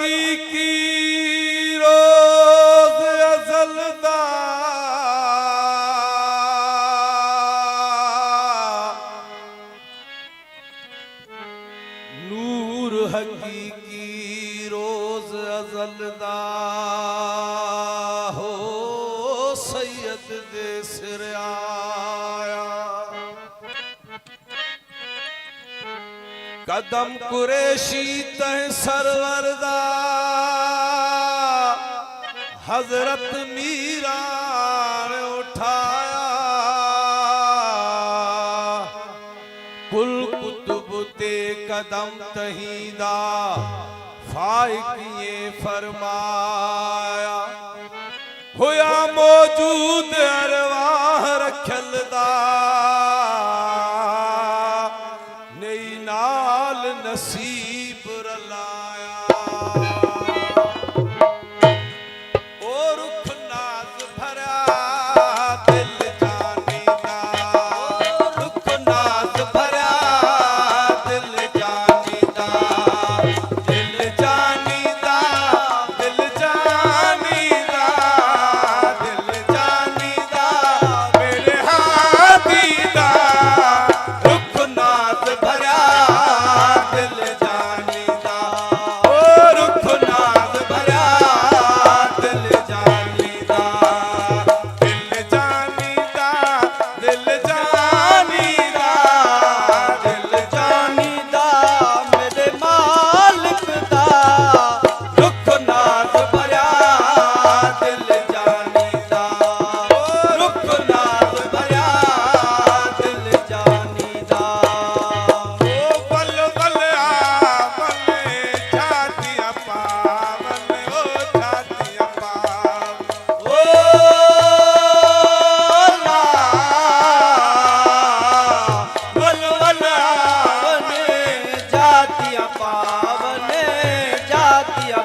हकीकी रोज अजलदा नूर हकीकी रोज अजलदा हो सैयद दे सिर आया कदम कुरैशी तह सरवरदा हजरत मीरा ने उठाया कुल कुतुब ते कदम तहीदा फाइकिए फरमाया होया मौजूद अरवाह रखलदा नई नाल नसीब रलाया ओ रुख नाज भरा दिल जानी दा रुख नाज भरा दिल जानी दा दिल जानी दा दिल जानी दा दिल जानी दा मेरे हाथी दा रुख नाज भरा दिल जानी दा ओ रुख नाज भरा दिल जानी दा दिल जानी दा दिल जानी दा दिल जानी दा मेरे मालिक दा रुख नाज भरा दिल जानी दा ओ रुख नाज भरा दिल जानी दा ओ बल बल आ बल छातियां पावन ओ छातियां पावन ओ ला बल बल आवने जातिया पावने जातिया